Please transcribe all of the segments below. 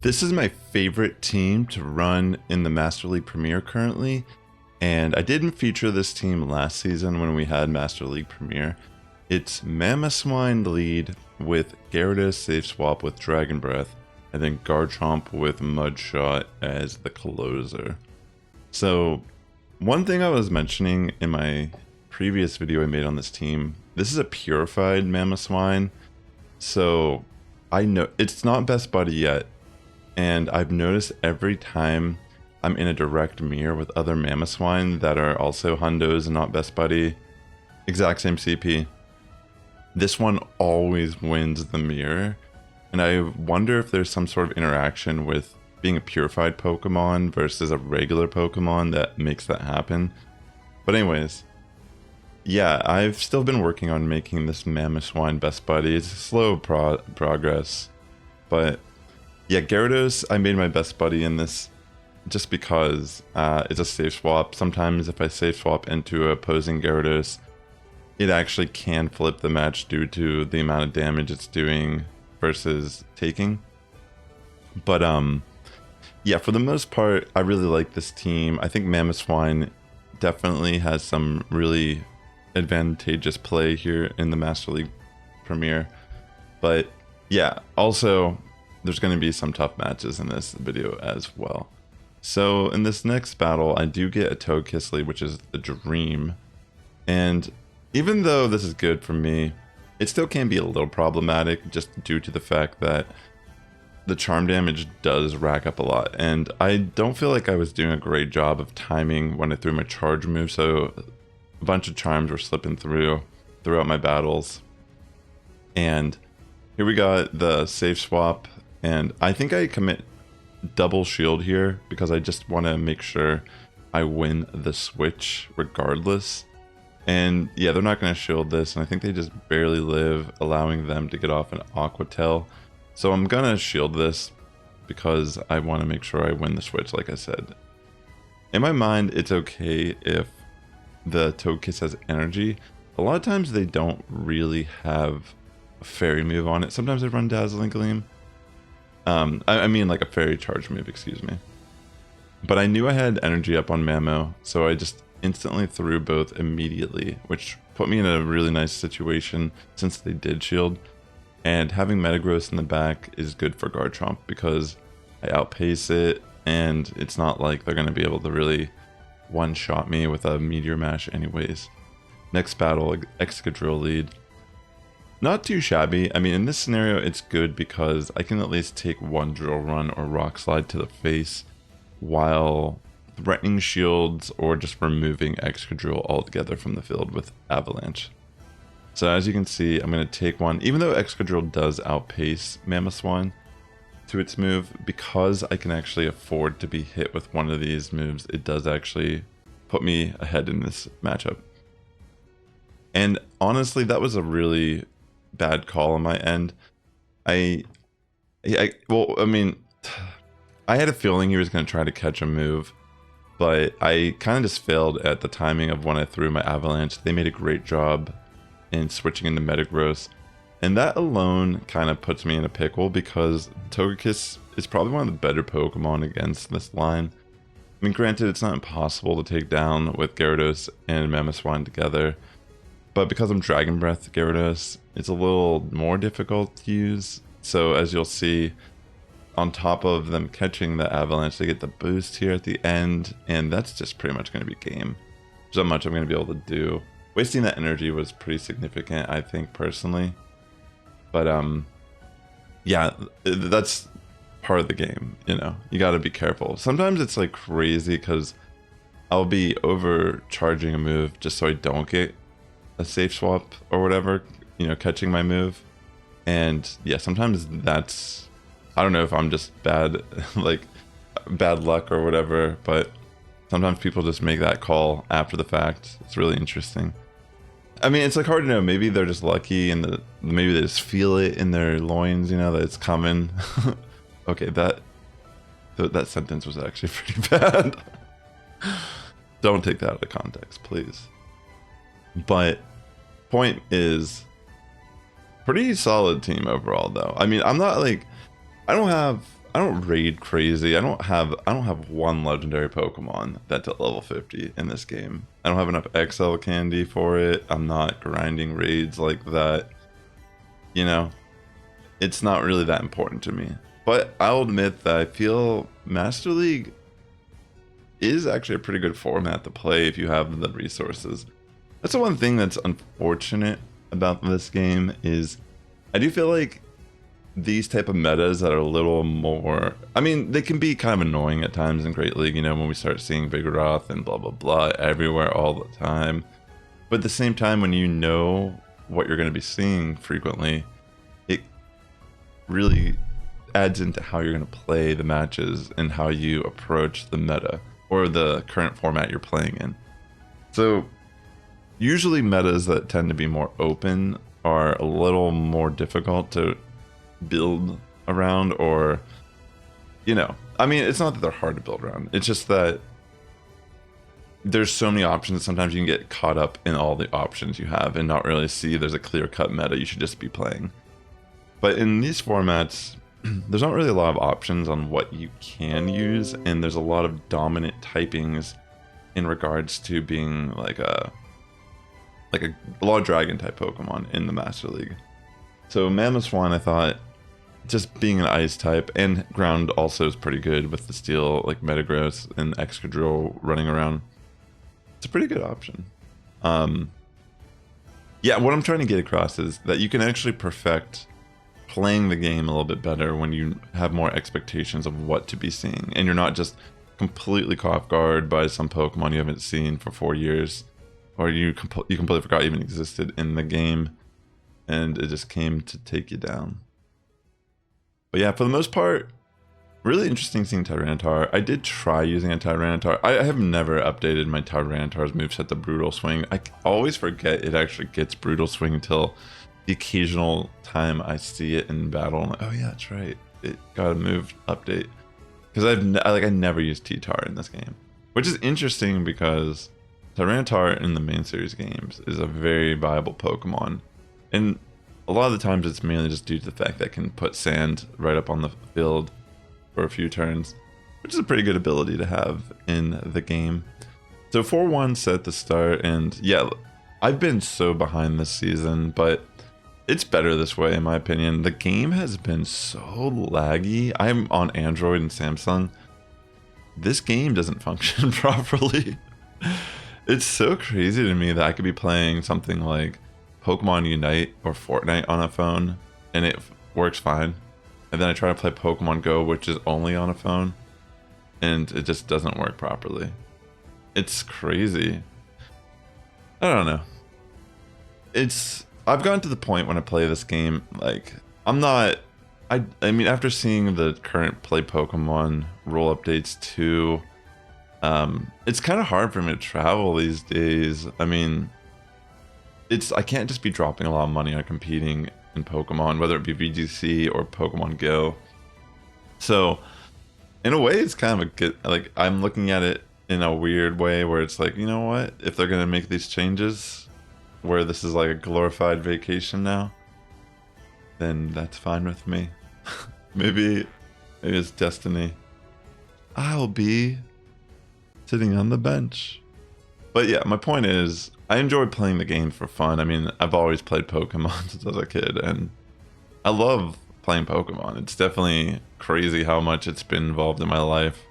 This is my favorite team to run in the Master League Premier currently, and I didn't feature this team last season when we had Master League Premier. It's Mamoswine lead with Gyarados Safe Swap with Dragon Breath, and then Garchomp with Mudshot as the closer. So, one thing I was mentioning in my previous video I made on this team, this is a purified Mamoswine, so I know it's not best buddy yet. And I've noticed every time I'm in a direct mirror with other Mamoswine that are also Hundos and not best buddy, exact same CP, this one always wins the mirror. And I wonder if there's some sort of interaction with being a purified Pokemon versus a regular Pokemon that makes that happen. But anyways, yeah, I've still been working on making this Mamoswine best buddy. It's a slow progress, but yeah, Gyarados, I made my best buddy in this just because it's a safe swap. Sometimes if I safe swap into opposing Gyarados, it actually can flip the match due to the amount of damage it's doing versus taking. But yeah, for the most part, I really like this team. I think Mamoswine definitely has some really advantageous play here in the Master League Premier. But yeah, also there's going to be some tough matches in this video as well. So in this next battle, I do get a Togekiss lead, which is the dream. And even though this is good for me, it still can be a little problematic just due to the fact that the charm damage does rack up a lot. And I don't feel like I was doing a great job of timing when I threw my charge move, so a bunch of charms were slipping throughout my battles. And here we got the safe swap. And I think I commit double shield here because I just want to make sure I win the switch regardless. And yeah, they're not going to shield this, and I think they just barely live, allowing them to get off an Aqua Tail. So I'm going to shield this because I want to make sure I win the switch, like I said. In my mind, it's okay if the Togekiss has energy. A lot of times they don't really have a fairy move on it. Sometimes they run Dazzling Gleam. I mean like a fairy charge move, excuse me. But I knew I had energy up on Mamo, so I just instantly threw both immediately, which put me in a really nice situation since they did shield. And having Metagross in the back is good for Garchomp because I outpace it, and it's not like they're going to be able to really one-shot me with a Meteor Mash anyways. Next battle, Excadrill lead. Not too shabby. I mean, in this scenario, it's good because I can at least take one Drill Run or Rock Slide to the face while threatening shields or just removing Excadrill altogether from the field with Avalanche. So as you can see, I'm going to take one, even though Excadrill does outpace Mamoswine to its move, because I can actually afford to be hit with one of these moves, it does actually put me ahead in this matchup. And honestly, that was a really bad call on my end. I mean, I had a feeling he was going to try to catch a move, but I kind of just failed at the timing of when I threw my Avalanche. They made a great job in switching into Metagross, and that alone kind of puts me in a pickle because Togekiss is probably one of the better Pokemon against this line. I mean, granted, it's not impossible to take down with Gyarados and Mamoswine together, but because I'm Dragon Breath Gyarados, it's a little more difficult to use. So as you'll see, on top of them catching the Avalanche, they get the boost here at the end, and that's just pretty much going to be game. There's not much I'm going to be able to do. Wasting that energy was pretty significant, I think, personally. But yeah, that's part of the game, you know. You got to be careful. Sometimes it's like crazy because I'll be overcharging a move just so I don't get a safe swap or whatever, you know, catching my move. And yeah, sometimes that's, I don't know if I'm just bad, like bad luck or whatever, but sometimes people just make that call after the fact. It's really interesting. I mean, it's like hard to know. Maybe they're just lucky and maybe they just feel it in their loins, you know, that it's coming. Okay, that sentence was actually pretty bad. Don't take that out of context, please. But point is, pretty solid team overall though. I mean, I'm not like, I don't have I don't raid crazy. I don't have one legendary Pokemon that's at level 50 in this game. I don't have enough XL candy for it. I'm not grinding raids like that. You know, it's not really that important to me. But I'll admit that I feel Master League is actually a pretty good format to play if you have the resources. That's the one thing that's unfortunate about this game is I do feel like these type of metas that are a little more, I mean, they can be kind of annoying at times in Great League, you know, when we start seeing Vigoroth and blah blah blah everywhere all the time. But at the same time, when you know what you're going to be seeing frequently, it really adds into how you're going to play the matches and how you approach the meta or the current format you're playing in. So usually metas that tend to be more open are a little more difficult to build around, or, you know, I mean, it's not that they're hard to build around, it's just that there's so many options that sometimes you can get caught up in all the options you have and not really see there's a clear-cut meta you should just be playing. But in these formats, there's not really a lot of options on what you can use, and there's a lot of dominant typings in regards to being like a lot of dragon type Pokemon in the Master League. So Mamoswine, I thought, just being an ice type, and ground also is pretty good with the steel, like Metagross and Excadrill running around. It's a pretty good option. Yeah, what I'm trying to get across is that you can actually perfect playing the game a little bit better when you have more expectations of what to be seeing, and you're not just completely caught off guard by some Pokemon you haven't seen for 4 years, or you completely forgot even existed in the game, and it just came to take you down. But yeah, for the most part, really interesting seeing Tyranitar. I did try using a Tyranitar. I have never updated my Tyranitar's moveset to Brutal Swing. I always forget it actually gets Brutal Swing until the occasional time I see it in battle. I'm like, oh yeah, that's right, it got a move update. Because I never used T-Tar in this game, which is interesting because Tyranitar in the main series games is a very viable Pokemon, and a lot of the times it's mainly just due to the fact that it can put sand right up on the field for a few turns, which is a pretty good ability to have in the game. So 4-1 set to start, and yeah, I've been so behind this season, but it's better this way in my opinion. The game has been so laggy. I'm on Android and Samsung. This game doesn't function properly. It's so crazy to me that I could be playing something like Pokemon Unite or Fortnite on a phone and it works fine, and then I try to play Pokemon Go, which is only on a phone, and it just doesn't work properly. It's crazy. I don't know. I've gotten to the point when I play this game, like, I mean, after seeing the current Play Pokemon rule updates too, it's kind of hard for me to travel these days. I mean, I can't just be dropping a lot of money on competing in Pokemon, whether it be VGC or Pokemon Go. So in a way, it's kind of like, I'm looking at it in a weird way where it's like, you know what, if they're gonna make these changes where this is like a glorified vacation now, then that's fine with me. maybe it's destiny. I'll be sitting on the bench. But yeah, my point is, I enjoy playing the game for fun. I mean, I've always played Pokemon since I was a kid, and I love playing Pokemon. It's definitely crazy how much it's been involved in my life.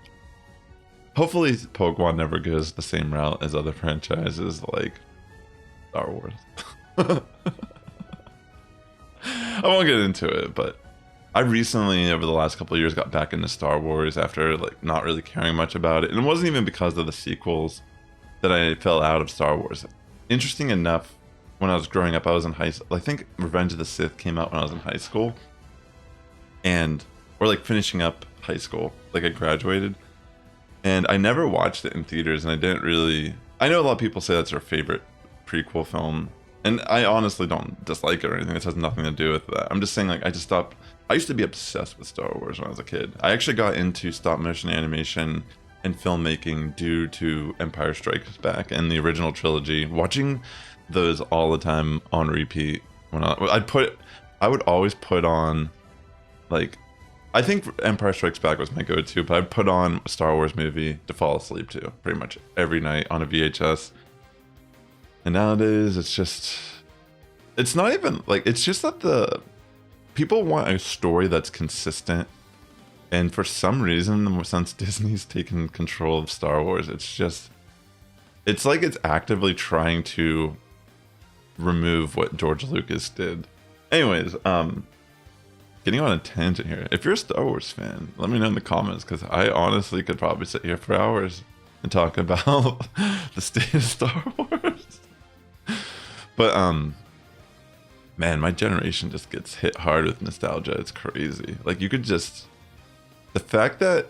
Hopefully Pokemon never goes the same route as other franchises like Star Wars. I won't get into it, but I recently, over the last couple of years, got back into Star Wars after like not really caring much about it. And it wasn't even because of the sequels that I fell out of Star Wars. Interesting enough, when I was growing up, I was in high school. I think Revenge of the Sith came out when I was in high school, or like finishing up high school, like I graduated, and I never watched it in theaters, and I didn't really. I know a lot of people say that's their favorite prequel film, and I honestly don't dislike it or anything. This has nothing to do with that. I'm just saying, like, I just stopped. I used to be obsessed with Star Wars when I was a kid. I actually got into stop motion animation and filmmaking due to Empire Strikes Back and the original trilogy. Watching those all the time on repeat. When I would always put on like I think Empire Strikes Back was my go-to, but I put on a Star Wars movie to fall asleep to pretty much every night on a VHS. And nowadays, it's not even like, it's just that the people want a story that's consistent. And for some reason, since Disney's taken control of Star Wars, it's like it's actively trying to remove what George Lucas did. Anyways, getting on a tangent here. If you're a Star Wars fan, let me know in the comments, because I honestly could probably sit here for hours and talk about the state of Star Wars. But man, my generation just gets hit hard with nostalgia. It's crazy. Like, you could just, the fact that,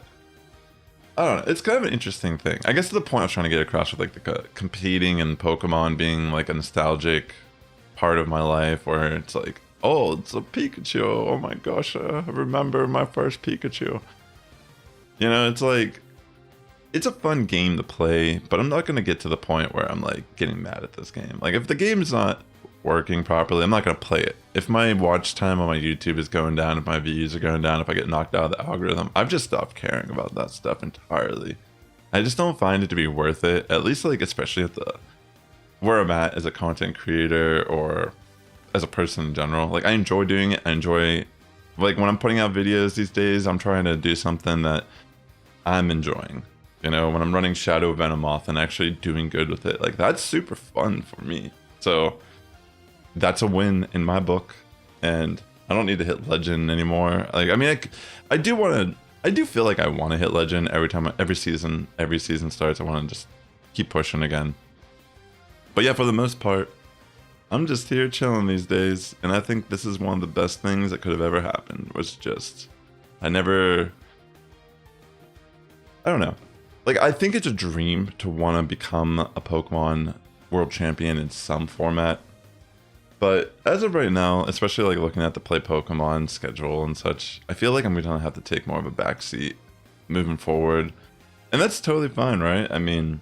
I don't know, it's kind of an interesting thing. I guess the point I was trying to get across with like the competing and Pokemon being like a nostalgic part of my life, where it's like, oh, it's a Pikachu. Oh my gosh, I remember my first Pikachu. You know, it's like, it's a fun game to play, but I'm not going to get to the point where I'm like getting mad at this game. Like, if the game's not working properly, I'm not going to play it. If my watch time on my YouTube is going down, if my views are going down, if I get knocked out of the algorithm, I've just stopped caring about that stuff entirely. I just don't find it to be worth it, at least like, especially at the where I'm at as a content creator or as a person in general. Like, I enjoy doing it. I enjoy, like, when I'm putting out videos these days, I'm trying to do something that I'm enjoying. You know, when I'm running Shadow Venomoth and actually doing good with it, like, that's super fun for me. So that's a win in my book, and I don't need to hit Legend anymore. Like, I mean, I do feel like I want to hit Legend every season starts. I want to just keep pushing again. But yeah, for the most part, I'm just here chilling these days, and I think this is one of the best things that could have ever happened. Was just, I don't know. Like, I think it's a dream to want to become a Pokemon world champion in some format. But as of right now, especially like looking at the Play Pokemon schedule and such, I feel like I'm going to have to take more of a backseat moving forward. And that's totally fine, right? I mean,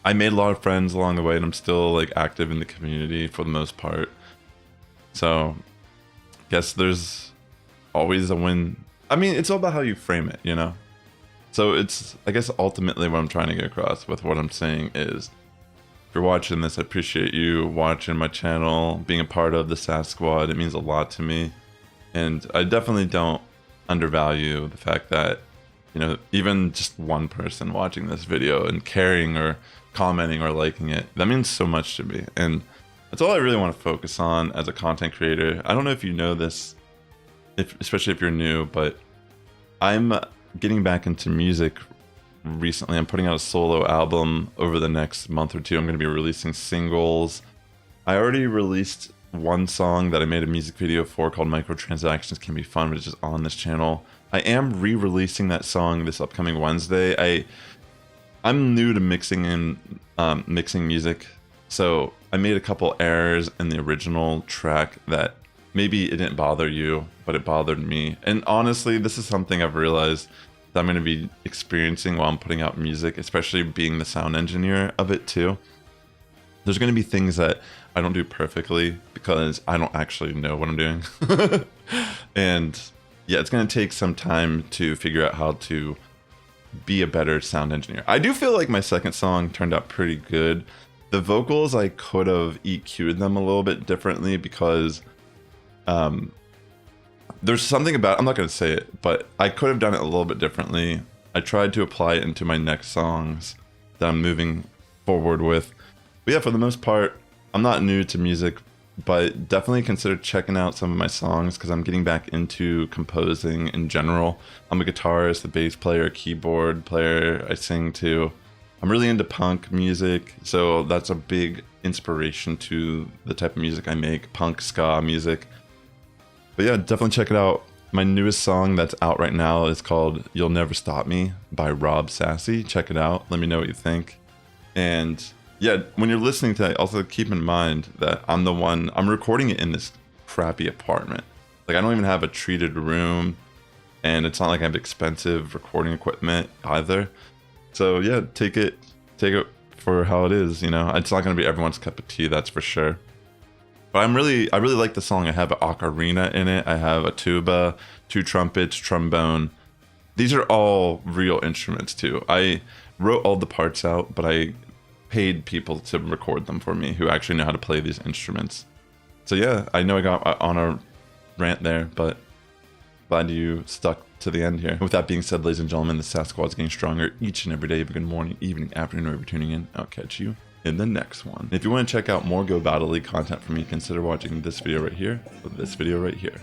I made a lot of friends along the way, and I'm still like active in the community for the most part. So I guess there's always a win. I mean, it's all about how you frame it, you know? So it's, I guess ultimately what I'm trying to get across with what I'm saying is, if you're watching this, I appreciate you watching my channel, being a part of the Sass Squad. It means a lot to me. And I definitely don't undervalue the fact that, you know, even just one person watching this video and caring or commenting or liking it, that means so much to me. And that's all I really want to focus on as a content creator. I don't know if you know this, especially if you're new, but I'm getting back into music recently. I'm putting out a solo album over the next month or two. I'm going to be releasing singles. I already released one song that I made a music video for called Microtransactions Can Be Fun, which is on this channel. I am re-releasing that song this upcoming Wednesday. I'm new to mixing music, so I made a couple errors in the original track that maybe it didn't bother you, but it bothered me. And honestly, this is something I've realized that I'm going to be experiencing while I'm putting out music, especially being the sound engineer of it too. There's going to be things that I don't do perfectly because I don't actually know what I'm doing. And yeah, it's going to take some time to figure out how to be a better sound engineer. I do feel like my second song turned out pretty good. The vocals, I could have EQ'd them a little bit differently because there's something about, I'm not going to say it, but I could have done it a little bit differently. I tried to apply it into my next songs that I'm moving forward with. But yeah, for the most part, I'm not new to music, but definitely consider checking out some of my songs because I'm getting back into composing in general. I'm a guitarist, a bass player, a keyboard player. I sing too. I'm really into punk music, so that's a big inspiration to the type of music I make, punk, ska music. But yeah, definitely check it out. My newest song that's out right now is called You'll Never Stop Me by Rob Sassy. Check it out. Let me know what you think. And yeah, when you're listening to it, also keep in mind that I'm recording it in this crappy apartment. Like, I don't even have a treated room, and it's not like I have expensive recording equipment either. So yeah, take it for how it is, you know. It's not going to be everyone's cup of tea, that's for sure. But I really like the song. I have an ocarina in it. I have a tuba, 2 trumpets, trombone. These are all real instruments too. I wrote all the parts out, but I paid people to record them for me who actually know how to play these instruments. So yeah, I know I got on a rant there, but glad you stuck to the end here. With that being said, ladies and gentlemen, the Sass Squad's getting stronger each and every day. Good morning, evening, afternoon, wherever you're tuning in. I'll catch you in the next one. If you want to check out more Go Battle League content from me, consider watching this video right here or this video right here.